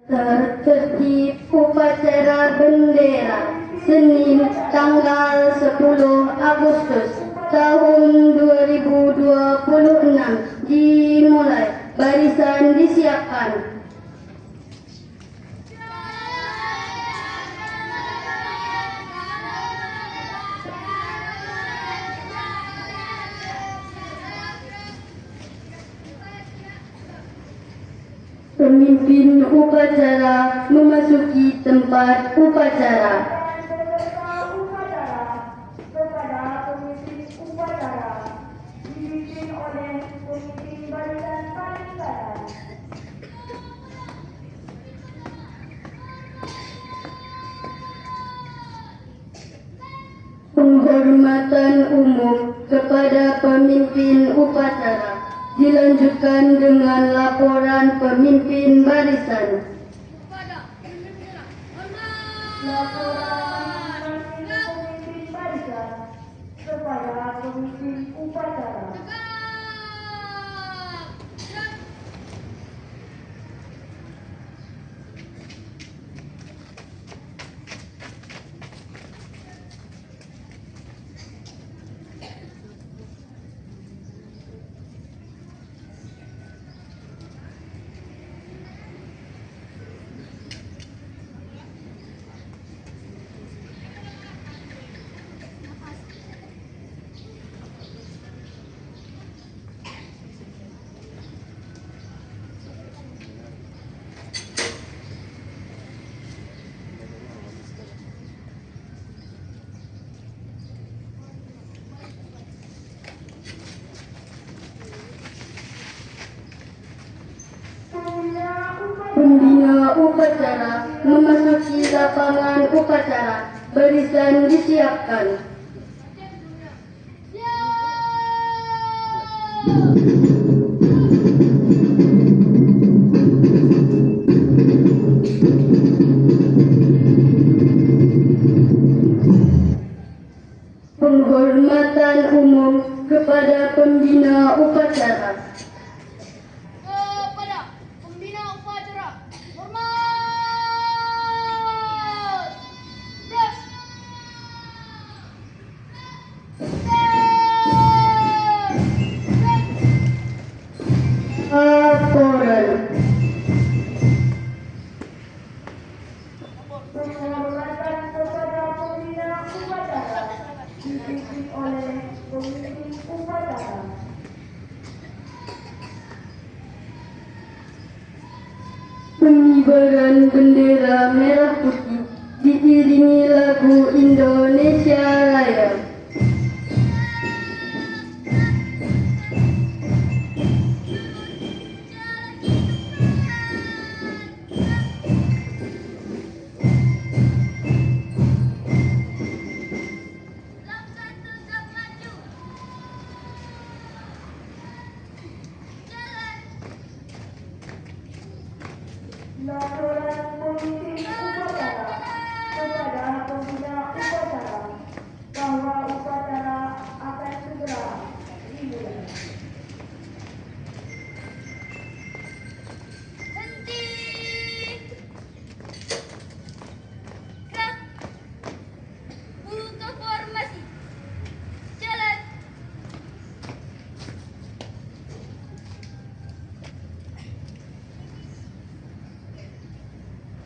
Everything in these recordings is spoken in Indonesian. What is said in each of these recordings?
Tertib upacara bendera Senin tanggal 10 Agustus tahun 2026 dimulai. Barisan disiapkan. Pemimpin upacara memasuki tempat upacara. Kepada pemimpin upacara dipimpin oleh pemimpin barisan paling kanan. Penghormatan umum kepada pemimpin upacara dilanjutkan dengan laporan pemimpin barisan. Laporan pemimpin barisan kepada pemimpin upacara. Pembina upacara memasuki lapangan upacara. Barisan disiapkan. Penghormatan umum kepada pembina upacara. Kepada pembina upacara, hormat. Beras. Laporan. Penghormatan kepada pembina upacara dipimpin oleh pemimpin upacara. Pengibaran bendera merah putih diiringi lagu Indonesia Raya. Laporan pemimpin upacara kepada pembina upacara bahwa upacara akan segera dimulai. Henti. Gerak. Buka formasi. Jalan.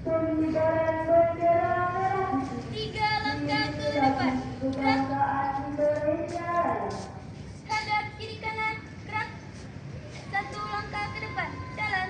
Pengibaran bendera merah putih 3 langkah ke depan. Gerak. kebangsaan Indonesia Raya. Hadap kiri kanan. Gerak. 1 langkah ke depan. Jalan.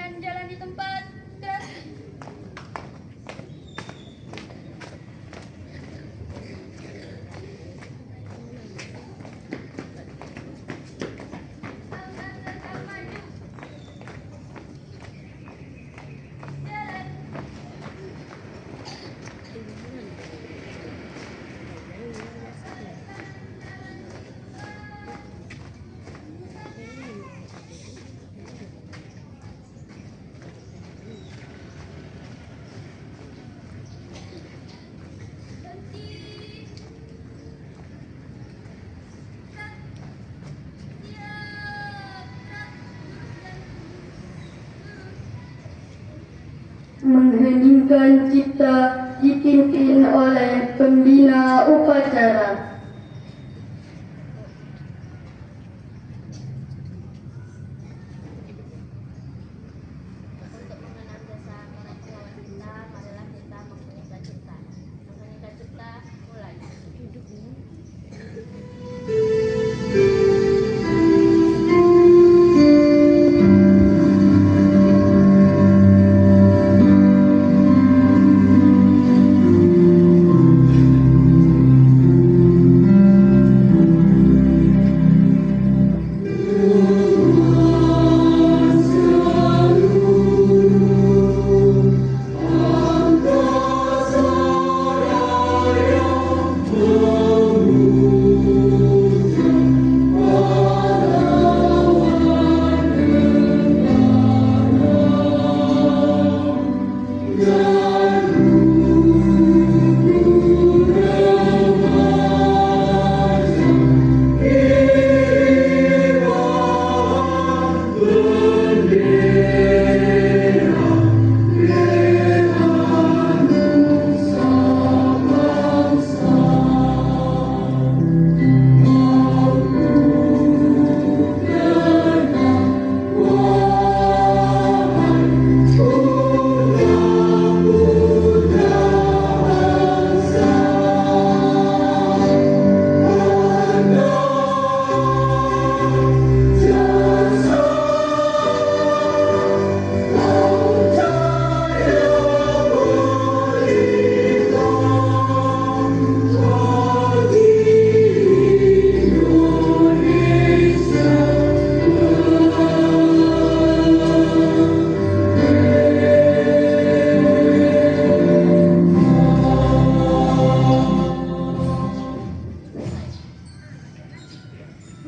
Gerakan jalan di tempat. Gerak. Langkah maju. Jalan. Berhenti. Gerak. Siap. Gerak. Mengheningkan cipta dipimpin oleh pembina upacara. Untuk mengenang jasa orang tua wanita, marilah kita mengheningkan cipta. Mengheningkan cipta, mulai.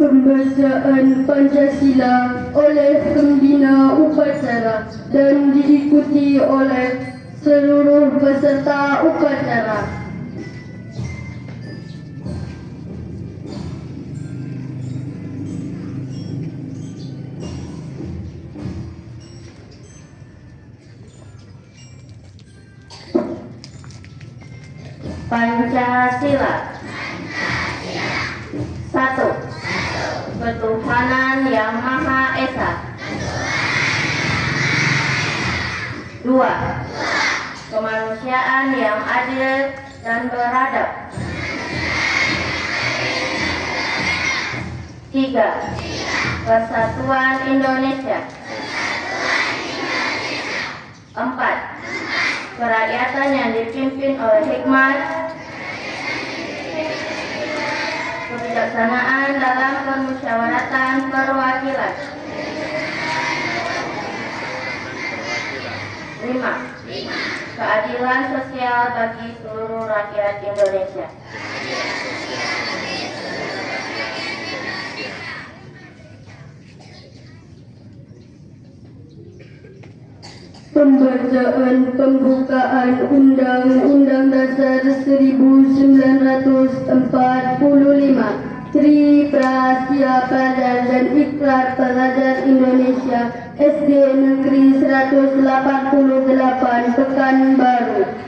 Pembacaan Pancasila oleh pembina upacara dan diikuti oleh seluruh peserta upacara. Pancasila. Satu. Ketuhanan Yang Maha Esa. Dua. Kemanusiaan yang adil dan beradab. Tiga. Persatuan Indonesia. Empat. Kerakyatan yang dipimpin oleh hikmat, kebijaksanaan dalam permusyawaratan perwakilan. 5. Keadilan sosial bagi seluruh rakyat Indonesia. Pembacaan pembukaan Undang-Undang Dasar 1945, Tri Prasetya Pelajar dan Ikrar Pelajar Indonesia SD Negeri 188 Pekanbaru.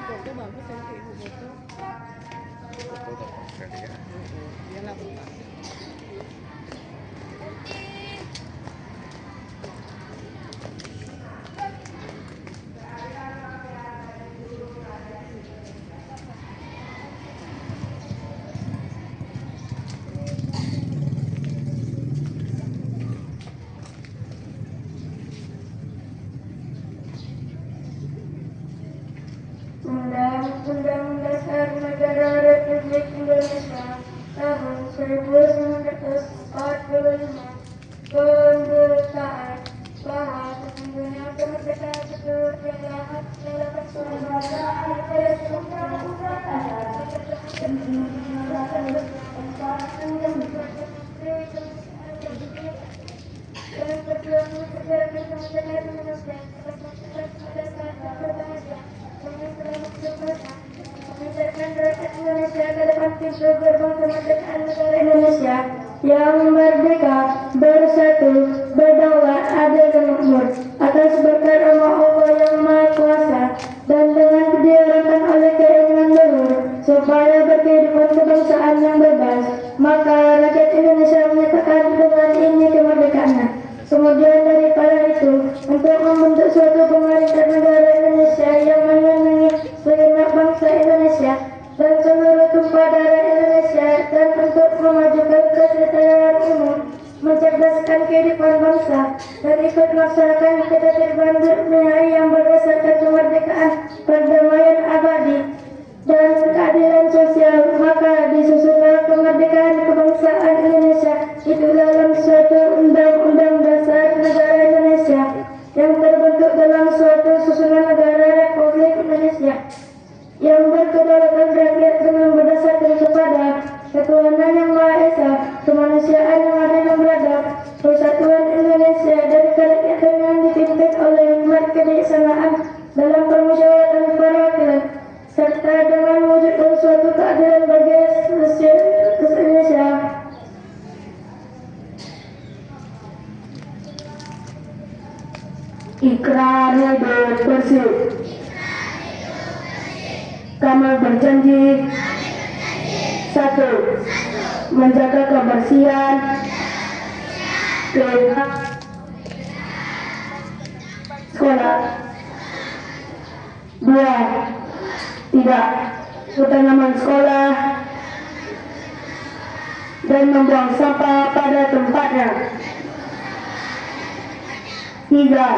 Foto bagus ya, kayak foto. Undang-Undang Dasar Negara Republik Indonesia tahun 1945 pembukaan bahwa sesungguhnya kemerdekaan itu adalah hak dalam keselamatan pada Indonesia yang merdeka, bersatu, berdaulat, adil dan makmur atas berkat Allah yang Maha Kuasa dan dengan diarahkan oleh keinginan leluhur supaya berkehidupan kebangsaan yang bebas, maka rakyat Indonesia menyatakan dengan ini kemerdekaannya. Kemudian daripada itu, untuk membentuk suatu pemerintah negara Indonesia yang melindungi segenap bangsa Indonesia dan seluruh tumpah darah Indonesia, dan untuk memajukan kesejahteraan umum, mencerdaskan kehidupan bangsa, dan ikut melaksanakan ketertiban dunia yang berdasarkan kemerdekaan, perdamaian abadi, dan keadilan sosial, maka disusunlah kemerdekaan kebangsaan Indonesia itu dalam suatu undang-undang dasar negara Indonesia yang terbentuk dalam suatu susunan negara Republik Indonesia yang berkedaulatan rakyat dengan berdasarkan kepada ketuhanan yang Maha Esa, kemanusiaan yang adil dan beradab, persatuan Indonesia dan kerakyatan yang dipimpin oleh hikmat kebijaksanaan dalam permusyawaratan perwakilan, serta dengan mewujudkan suatu keadilan bagi sosial Indonesia. Ikrar hidup bersih. Kami berjanji, satu, menjaga kebersihan, sekolah. Dua, tidak bertanaman sekolah dan membuang sampah pada tempatnya. Tiga,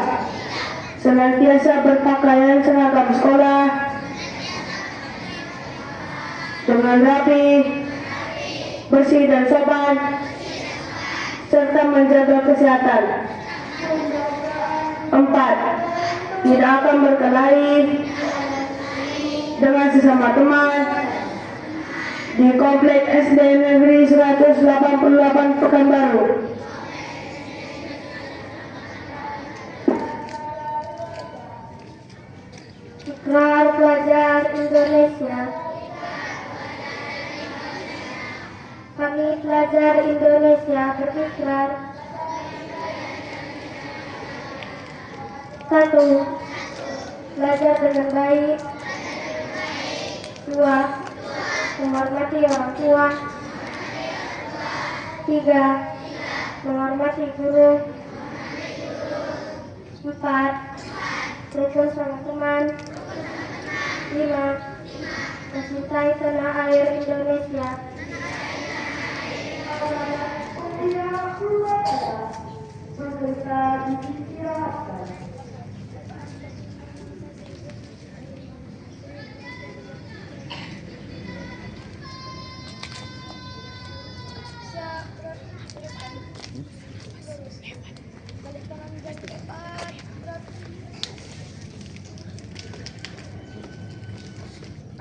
senantiasa berpakaian seragam sekolah dengan rapi, bersih dan sopan, serta menjaga kesehatan. Empat, tidak akan berkelahi dengan sesama teman di komplek SD Negeri 188 Pekanbaru. Ikrar pelajar Indonesia. Kami pelajar Indonesia berikrar. Satu, belajar dengan baik. Dua, menghormati orang tua. Tiga, menghormati guru. Empat, rukun sama teman. Lima, mencintai tanah air Indonesia.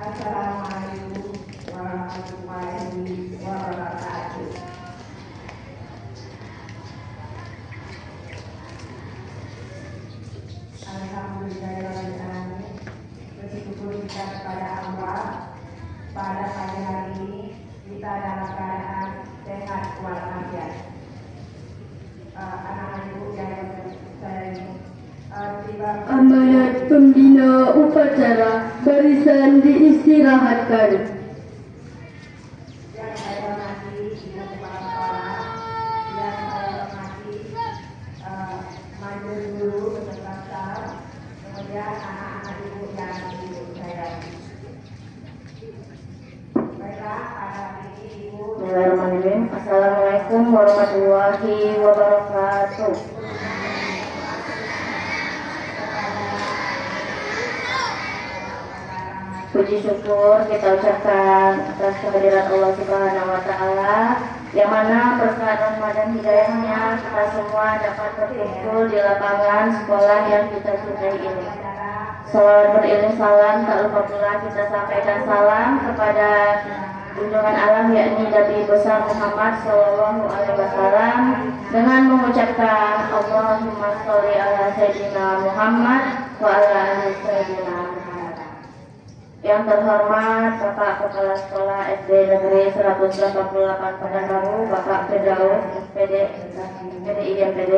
Assalamualaikum warahmatullahi wabarakatuh. Alhamdulillahirrahmanirrahim. Bersyukur kita kepada Allah pada pagi hari ini kita dalam keadaan sehat walafiat. Anak-anak ibu yang saya Amanat pembina upacara barisan diistirahatkan. yang saya hormati Ibu Kepala Sekolah, yang saya hormati majelis guru beserta staf, kemudian anak-anak ibu yang ibu saya. Baiklah, pada hari ini ibu. Bismillahirrahmanirrahim. Assalamualaikum warahmatullahi wabarakatuh. Puji syukur kita ucapkan atas kehadiran Allah Subhanahu wa Ta'ala, yang mana berkat rahmat dan hidayahnya kita semua dapat berkumpul di lapangan sekolah yang kita cintai ini. Salawat beriring salam, tak lupa pula kita sampaikan salam kepada junjungan alam, yakni Nabi besar Muhammad Sallallahu Alaihi Wasallam, dengan mengucapkan Allahumma sholli ala Sayyidina Muhammad wa ala ali Sayyidina Muhammad. Yang terhormat Bapak Kepala Sekolah SD Negeri 188 Pekanbaru, Bapak Firdaus SPD, PDIMPD,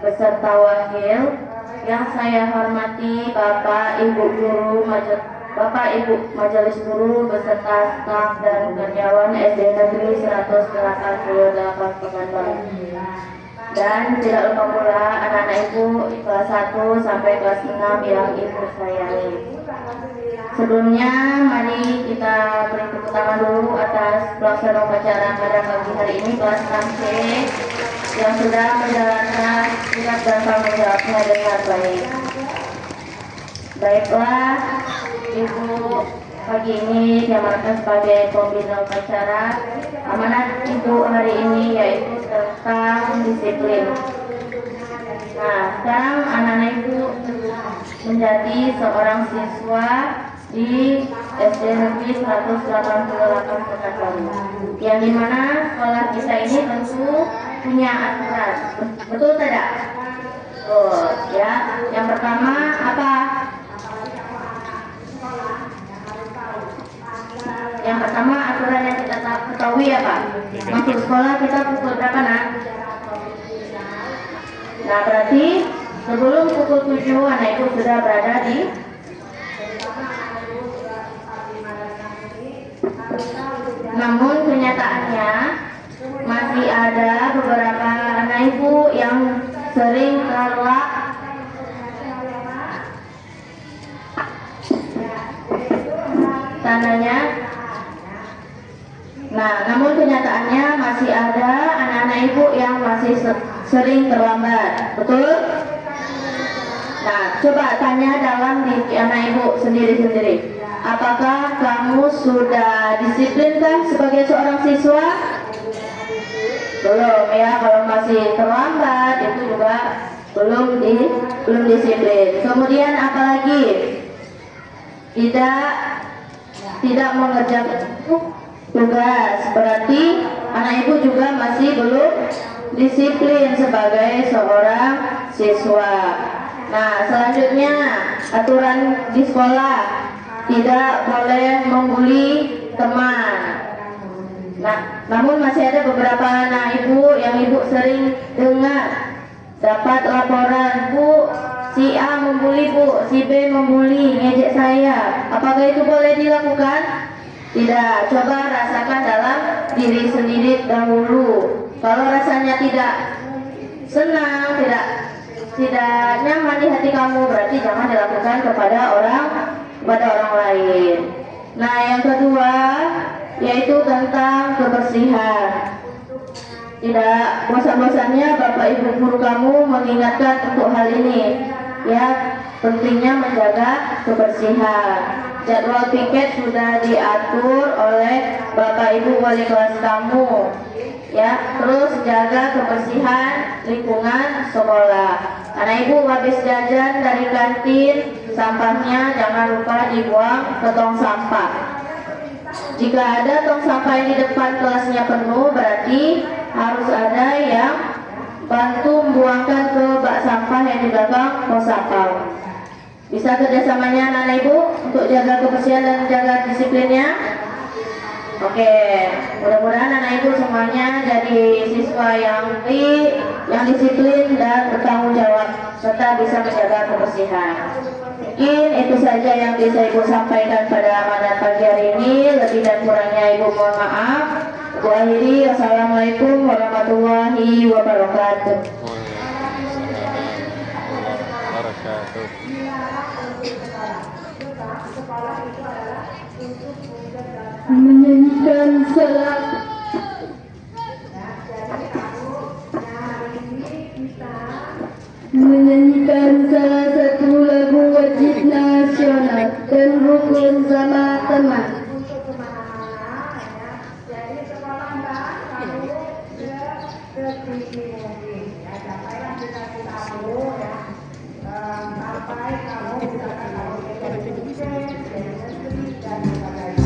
beserta wakil. Yang saya hormati Bapak Ibu Guru, Bapak Ibu Majelis Guru beserta staf dan karyawan SD Negeri 188 Pekanbaru. Dan tidak lupa pula anak-anak ibu kelas 1 sampai kelas 6 yang ibu sayangi. Sebelumnya, mari kita beri tepuk tangan dulu atas pelaksanaan upacara pada pagi hari ini kelas 6C yang sudah menjalankan tugas dan tanggung jawabnya dengan baik. Baiklah, Ibu pagi ini diamanatkan sebagai pembina upacara. Amanat Ibu hari ini yaitu tentang disiplin. Nah, sekarang anak-anak Ibu menjadi seorang siswa di SD Negeri 188 Pekanbaru, yang dimana sekolah kita ini tentu punya aturan, betul tidak? Oh ya, yang pertama apa? Yang pertama aturan yang kita ketahui apa? Masuk sekolah kita pukul berapa nak? Nah berarti sebelum pukul 7 anak ibu sudah berada di. Namun kenyataannya masih ada beberapa anak ibu yang sering terlak tandanya. Nah, namun kenyataannya masih ada anak-anak ibu yang masih sering terlambat, betul? Nah, coba tanya dalam diri anak ibu sendiri-sendiri. Apakah kamu sudah disiplinkah sebagai seorang siswa? Belum ya, kalau masih terlambat itu juga belum disiplin. Kemudian apalagi? Tidak mengerjakan tugas, berarti anak ibu juga masih belum disiplin sebagai seorang siswa. Nah, selanjutnya aturan di sekolah, tidak boleh membuli teman. Nah, namun masih ada beberapa anak ibu yang ibu sering dengar dapat laporan, Bu, si A membuli, Bu, si B membuli, ngejek saya. Apakah itu boleh dilakukan? Tidak. Coba rasakan dalam diri sendiri dahulu. Kalau rasanya tidak senang, tidak nyaman di hati kamu, berarti jangan dilakukan kepada orang lain. Nah, yang kedua yaitu tentang kebersihan. Tidak bosan-bosannya Bapak Ibu guru kamu mengingatkan untuk hal ini, ya, pentingnya menjaga kebersihan. Jadwal piket sudah diatur oleh Bapak Ibu wali kelas kamu, ya. Terus jaga kebersihan lingkungan sekolah. Anak ibu habis jajan dari kantin, sampahnya jangan lupa dibuang ke tong sampah. Jika ada tong sampah yang di depan kelasnya penuh, berarti harus ada yang bantu membuangkan ke bak sampah yang di belakang pos sampah. Bisa kerjasamanya anak ibu untuk jaga kebersihan dan jaga disiplinnya. Oke, mudah-mudahan anak ibu semuanya jadi siswa yang disiplin dan bertanggung jawab serta bisa menjaga kebersihan. Mungkin itu saja yang bisa ibu sampaikan pada amanat pagi hari ini. Lebih dan kurangnya ibu mohon maaf. Aku akhiri, assalamualaikum warahmatullahi wabarakatuh. Menyanyikan salat. Menyanyikan salah satu lagu wajib nasional dan rukun sama teman. Untuk kemana-mana ya. Jadi sekolah kamu setinggi mungkin ya. Sampailah kita tahu ya. Sampai kamu bisa tahu dari negeri dan sebagainya.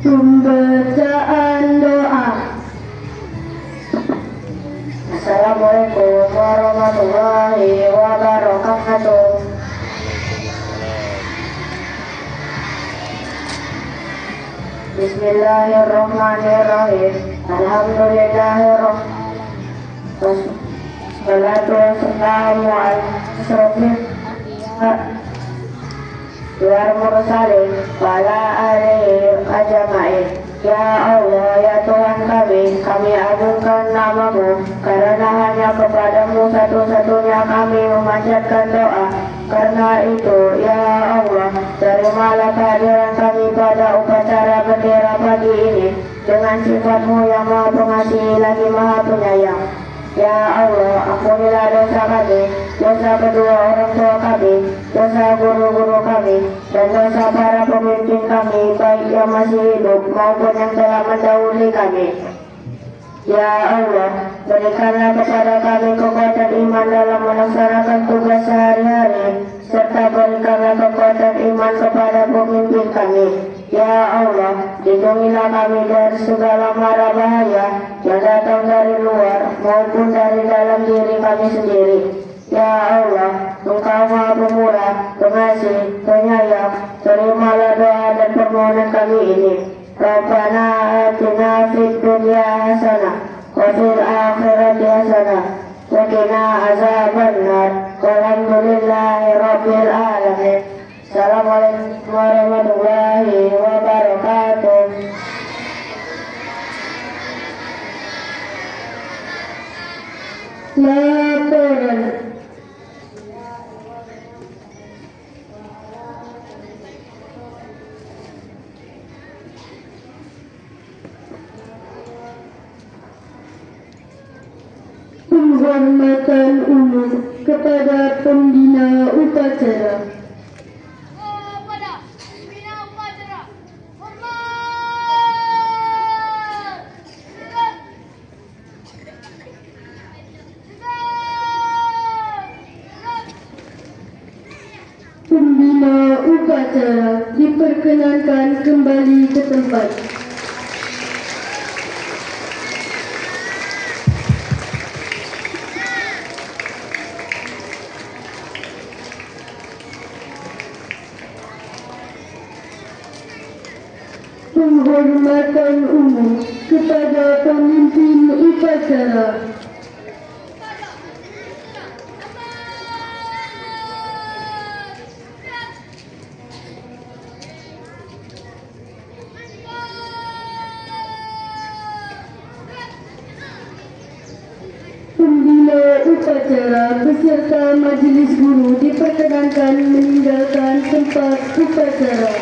Pembacaan doa. Assalamualaikum warahmatullahi wabarakatuh. Bismillahirrahmanirrahim. Alhamdulillahirrahmanirrahim. Wassalatu wassalamu ala asyrofil wal mursalin wa ala alihi ajma'in. Ya Allah, ya Tuhan kami agungkan namamu, karena hanya kepadamu satu-satunya kami memanjatkan doa. Karena itu, ya Allah, terimalah kehadiran kami pada upacara bendera pagi ini, dengan sifatmu yang maha pengasih lagi maha penyayang. Ya Allah, ampunilah dosa kami, dosa kedua orang tua kami, dosa guru-guru kami, dan dosa para pemimpin kami, baik yang masih hidup maupun yang telah mendahului kami. Ya Allah, berikanlah kepada kami kekuatan iman dalam melaksanakan tugas sehari-hari, serta berikanlah kekuatan iman kepada pemimpin kami. Ya Allah, lindungilah kami dari segala mara bahaya yang datang dari luar maupun dari dalam diri kami sendiri. Ya Allah, Engkau Maha Pemurah, Pengasih, Penyayang, terimalah doa dan permohonan kami ini. Rabbana atina fid dunya hasanah wa fil akhirati hasanah wa qina azabannar. Walhamdulillahi rabbil alamin. Assalamualaikum warahmatullahi wabarakatuh. Laporan. Penghormatan umum kepada pembina upacara. Kepada pembina upacara, hormat. Tegak. Pembina upacara diperkenankan kembali ke tempat. Penghormatan umum kepada pemimpin upacara. Pembina upacara beserta majelis guru diperkenankan meninggalkan tempat upacara.